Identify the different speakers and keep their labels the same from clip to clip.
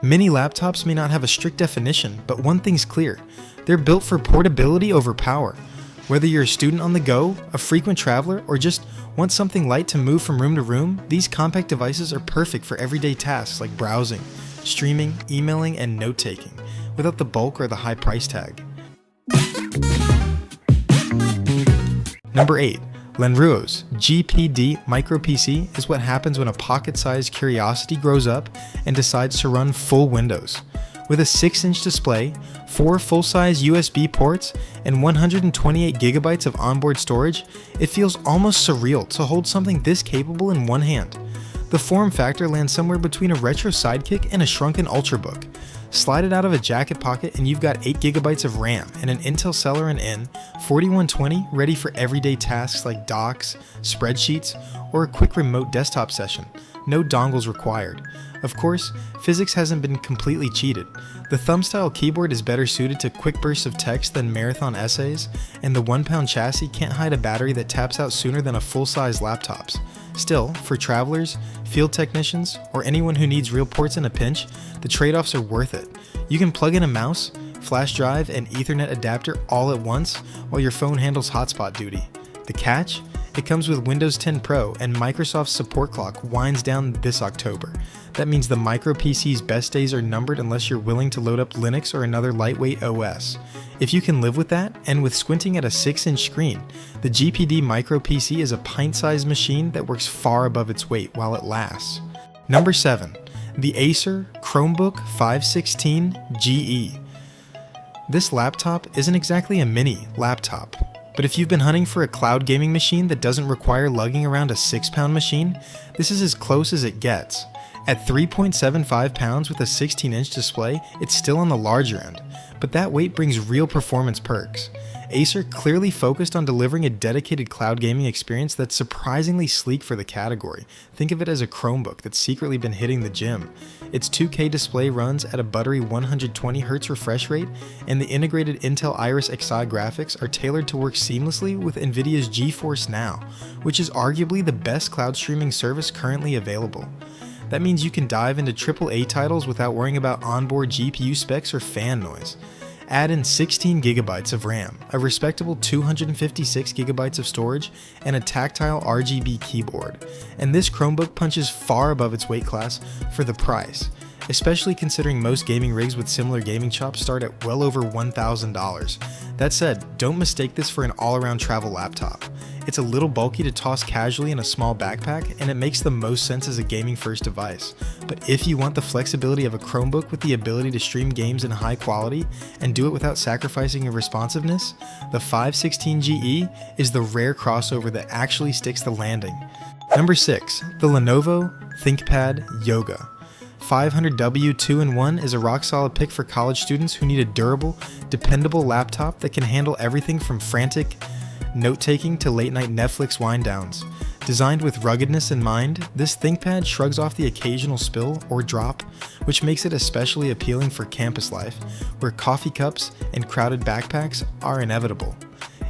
Speaker 1: Mini laptops may not have a strict definition, but one thing's clear. They're built for portability over power. Whether you're a student on the go, a frequent traveler, or just want something light to move from room to room, these compact devices are perfect for everyday tasks like browsing, streaming, emailing, and note-taking, without the bulk or the high price tag. Number 8. Lanruo's GPD Micro PC is what happens when a pocket-sized curiosity grows up and decides to run full Windows. With a 6-inch display, 4 full-size USB ports, and 128 GB of onboard storage, it feels almost surreal to hold something this capable in one hand. The form factor lands somewhere between a retro sidekick and a shrunken Ultrabook. Slide it out of a jacket pocket and you've got 8 GB of RAM and an Intel Celeron N 4120 ready for everyday tasks like docs, spreadsheets, or a quick remote desktop session. No dongles required. Of course, physics hasn't been completely cheated. The thumb-style keyboard is better suited to quick bursts of text than marathon essays, and the 1-pound chassis can't hide a battery that taps out sooner than a full-size laptop's. Still, for travelers, field technicians, or anyone who needs real ports in a pinch, the trade-offs are worth it. You can plug in a mouse, flash drive, and Ethernet adapter all at once while your phone handles hotspot duty. The catch? It comes with Windows 10 Pro, and Microsoft's support clock winds down this October. That means the Micro PC's best days are numbered unless you're willing to load up Linux or another lightweight OS. If you can live with that, and with squinting at a 6-inch screen, the GPD Micro PC is a pint-sized machine that works far above its weight while it lasts. Number 7. The Acer Chromebook 516 GE. This laptop isn't exactly a mini laptop, but if you've been hunting for a cloud gaming machine that doesn't require lugging around a 6-pound machine, this is as close as it gets. At 3.75 pounds with a 16-inch display, it's still on the larger end, but that weight brings real performance perks. Acer clearly focused on delivering a dedicated cloud gaming experience that's surprisingly sleek for the category. Think of it as a Chromebook that's secretly been hitting the gym. Its 2K display runs at a buttery 120Hz refresh rate, and the integrated Intel Iris Xi graphics are tailored to work seamlessly with NVIDIA's GeForce Now, which is arguably the best cloud streaming service currently available. That means you can dive into AAA titles without worrying about onboard GPU specs or fan noise. Add in 16 GB of RAM, a respectable 256 GB of storage, and a tactile RGB keyboard, and this Chromebook punches far above its weight class for the price, especially considering most gaming rigs with similar gaming chops start at well over $1,000. That said, don't mistake this for an all-around travel laptop. It's a little bulky to toss casually in a small backpack, and it makes the most sense as a gaming-first device. But if you want the flexibility of a Chromebook with the ability to stream games in high quality and do it without sacrificing your responsiveness, the 516 GE is the rare crossover that actually sticks the landing. Number 6. The Lenovo ThinkPad Yoga. 500W 2-in-1 is a rock-solid pick for college students who need a durable, dependable laptop that can handle everything from frantic note-taking to late-night Netflix wind-downs. Designed with ruggedness in mind, this ThinkPad shrugs off the occasional spill or drop, which makes it especially appealing for campus life, where coffee cups and crowded backpacks are inevitable.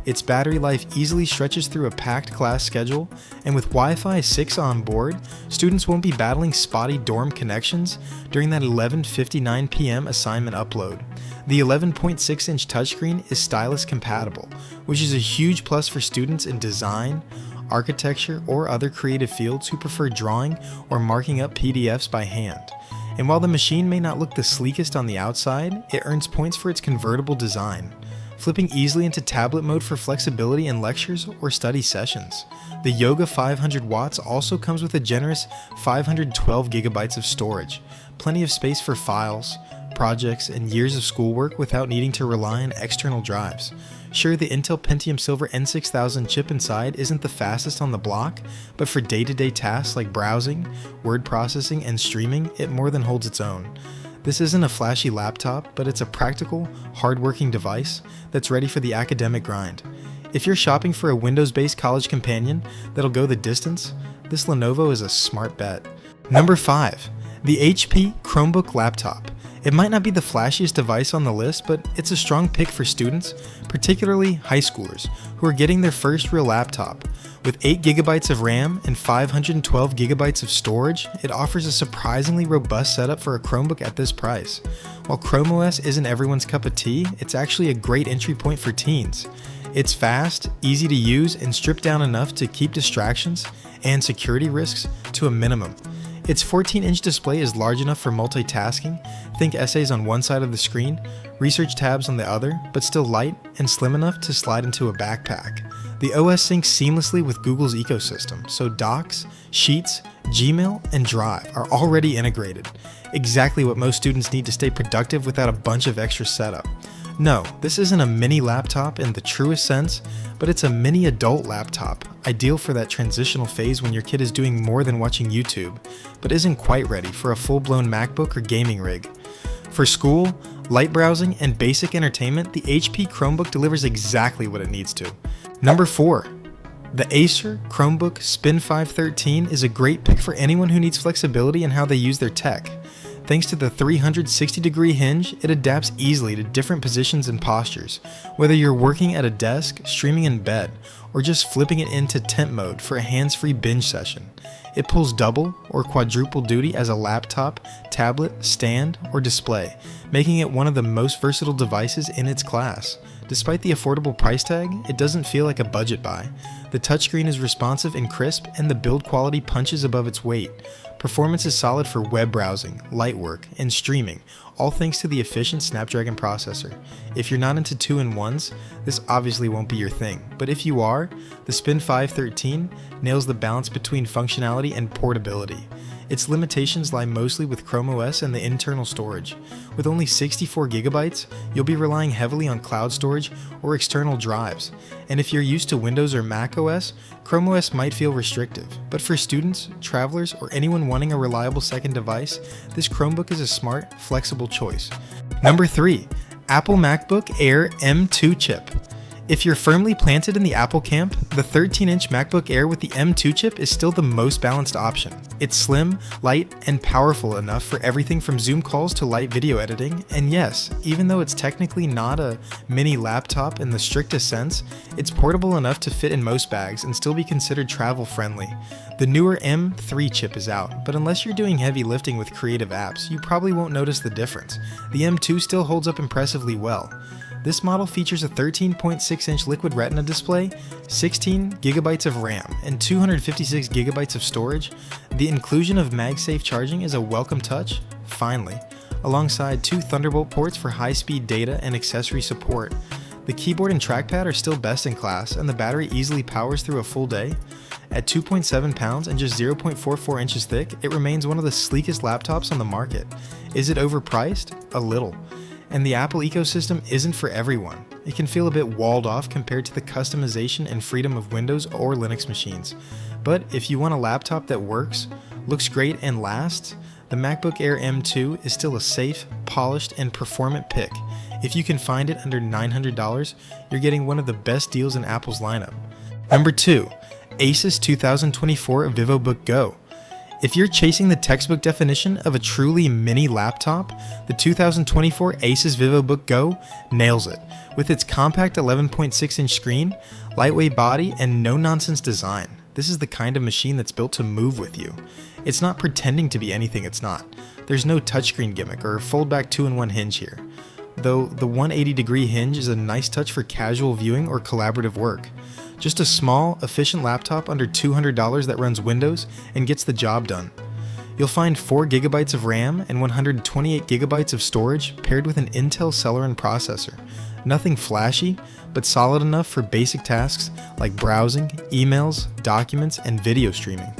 Speaker 1: Its battery life easily stretches through a packed class schedule, and with Wi-Fi 6 on board, students won't be battling spotty dorm connections during that 11:59 p.m. assignment upload. The 11.6-inch touchscreen is stylus compatible, which is a huge plus for students in design, architecture, or other creative fields who prefer drawing or marking up PDFs by hand. And while the machine may not look the sleekest on the outside, it earns points for its convertible design, flipping easily into tablet mode for flexibility in lectures or study sessions. The Yoga 500 watts also comes with a generous 512 GB of storage, plenty of space for files, projects, and years of schoolwork without needing to rely on external drives. Sure, the Intel Pentium Silver N6000 chip inside isn't the fastest on the block, but for day-to-day tasks like browsing, word processing, and streaming, it more than holds its own. This isn't a flashy laptop, but it's a practical, hard-working device that's ready for the academic grind. If you're shopping for a Windows-based college companion that'll go the distance, this Lenovo is a smart bet. Number 5. The HP Chromebook Laptop. It might not be the flashiest device on the list, but it's a strong pick for students, particularly high schoolers, who are getting their first real laptop. With 8GB of RAM and 512GB of storage, it offers a surprisingly robust setup for a Chromebook at this price. While Chrome OS isn't everyone's cup of tea, it's actually a great entry point for teens. It's fast, easy to use, and stripped down enough to keep distractions and security risks to a minimum. Its 14-inch display is large enough for multitasking, think essays on one side of the screen, research tabs on the other, but still light and slim enough to slide into a backpack. The OS syncs seamlessly with Google's ecosystem, so Docs, Sheets, Gmail, and Drive are already integrated. Exactly what most students need to stay productive without a bunch of extra setup. No, this isn't a mini laptop in the truest sense, but it's a mini adult laptop, ideal for that transitional phase when your kid is doing more than watching YouTube, but isn't quite ready for a full-blown MacBook or gaming rig. For school, light browsing, and basic entertainment, the HP Chromebook delivers exactly what it needs to. Number 4. The Acer Chromebook Spin 513 is a great pick for anyone who needs flexibility in how they use their tech. Thanks to the 360-degree hinge, it adapts easily to different positions and postures, whether you're working at a desk, streaming in bed, or just flipping it into tent mode for a hands-free binge session. It pulls double or quadruple duty as a laptop, tablet, stand, or display, making it one of the most versatile devices in its class. Despite the affordable price tag, it doesn't feel like a budget buy. The touchscreen is responsive and crisp, and the build quality punches above its weight. Performance is solid for web browsing, light work, and streaming, all thanks to the efficient Snapdragon processor. If you're not into 2-in-1s, this obviously won't be your thing, but if you are, the Spin 513 nails the balance between functionality and portability. Its limitations lie mostly with Chrome OS and the internal storage. With only 64GB, you'll be relying heavily on cloud storage or external drives. And if you're used to Windows or Mac OS, Chrome OS might feel restrictive. But for students, travelers, or anyone wanting a reliable second device, this Chromebook is a smart, flexible choice. Number 3. Apple MacBook Air M2 chip. If you're firmly planted in the Apple camp, the 13-inch MacBook Air with the M2 chip is still the most balanced option. It's slim, light, and powerful enough for everything from Zoom calls to light video editing, and yes, even though it's technically not a mini laptop in the strictest sense, it's portable enough to fit in most bags and still be considered travel-friendly. The newer M3 chip is out, but unless you're doing heavy lifting with creative apps, you probably won't notice the difference. The M2 still holds up impressively well. This model features a 13.6-inch Liquid Retina display, 16GB of RAM, and 256GB of storage. The inclusion of MagSafe charging is a welcome touch, finally, alongside 2 Thunderbolt ports for high-speed data and accessory support. The keyboard and trackpad are still best in class, and the battery easily powers through a full day. At 2.7 pounds and just 0.44 inches thick, it remains one of the sleekest laptops on the market. Is it overpriced? A little. And the Apple ecosystem isn't for everyone. It can feel a bit walled off compared to the customization and freedom of Windows or Linux machines. But if you want a laptop that works, looks great, and lasts, the MacBook Air M2 is still a safe, polished, and performant pick. If you can find it under $900, you're getting one of the best deals in Apple's lineup. Number 2. Asus 2024 Vivobook Go. If you're chasing the textbook definition of a truly mini laptop, the 2024 Asus Vivobook Go nails it. With its compact 11.6-inch screen, lightweight body, and no-nonsense design, this is the kind of machine that's built to move with you. It's not pretending to be anything it's not. There's no touchscreen gimmick or fold-back 2-in-1 hinge here, though the 180-degree hinge is a nice touch for casual viewing or collaborative work. Just a small, efficient laptop under $200 that runs Windows and gets the job done. You'll find 4GB of RAM and 128GB of storage paired with an Intel Celeron processor. Nothing flashy, but solid enough for basic tasks like browsing, emails, documents, and video streaming.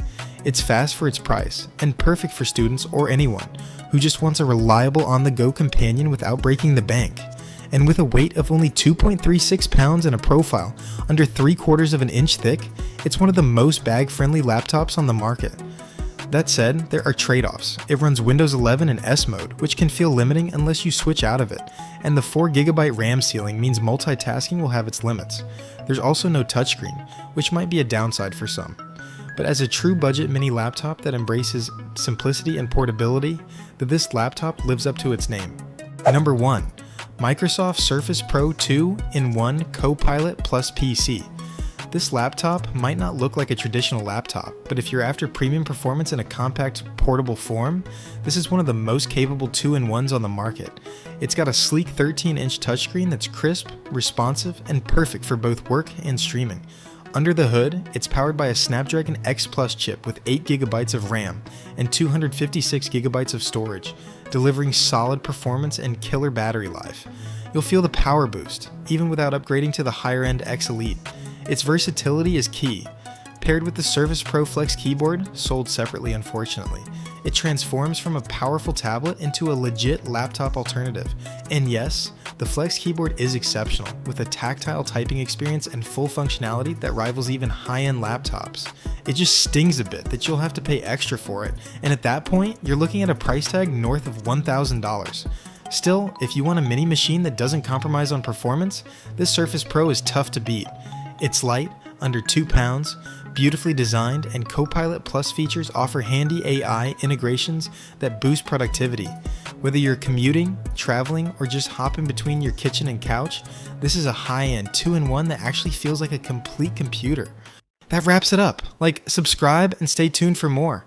Speaker 1: It's fast for its price, and perfect for students or anyone who just wants a reliable on-the-go companion without breaking the bank. And with a weight of only 2.36 pounds and a profile under 3/4 of an inch thick, it's one of the most bag-friendly laptops on the market. That said, there are trade-offs. It runs Windows 11 in S mode, which can feel limiting unless you switch out of it, and the 4GB RAM ceiling means multitasking will have its limits. There's also no touchscreen, which might be a downside for some. but as a true budget mini laptop that embraces simplicity and portability, this laptop lives up to its name. Number 1. Microsoft Surface Pro 2-in-1 Copilot plus PC. This laptop might not look like a traditional laptop, but if you're after premium performance in a compact, portable form, this is one of the most capable 2-in-1s on the market. It's got a sleek 13-inch touchscreen that's crisp, responsive, and perfect for both work and streaming. Under the hood, it's powered by a Snapdragon X Plus chip with 8GB of RAM and 256GB of storage, delivering solid performance and killer battery life. You'll feel the power boost, even without upgrading to the higher-end X Elite. Its versatility is key. Paired with the Surface Pro Flex keyboard, sold separately unfortunately, it transforms from a powerful tablet into a legit laptop alternative. And yes, the Flex keyboard is exceptional, with a tactile typing experience and full functionality that rivals even high-end laptops. It just stings a bit that you'll have to pay extra for it, and at that point, you're looking at a price tag north of $1,000. Still, if you want a mini machine that doesn't compromise on performance, this Surface Pro is tough to beat. It's light, under 2 pounds, beautifully designed, and Copilot Plus features offer handy AI integrations that boost productivity. Whether you're commuting, traveling, or just hopping between your kitchen and couch, this is a high-end 2-in-1 that actually feels like a complete computer. That wraps it up. Subscribe and stay tuned for more.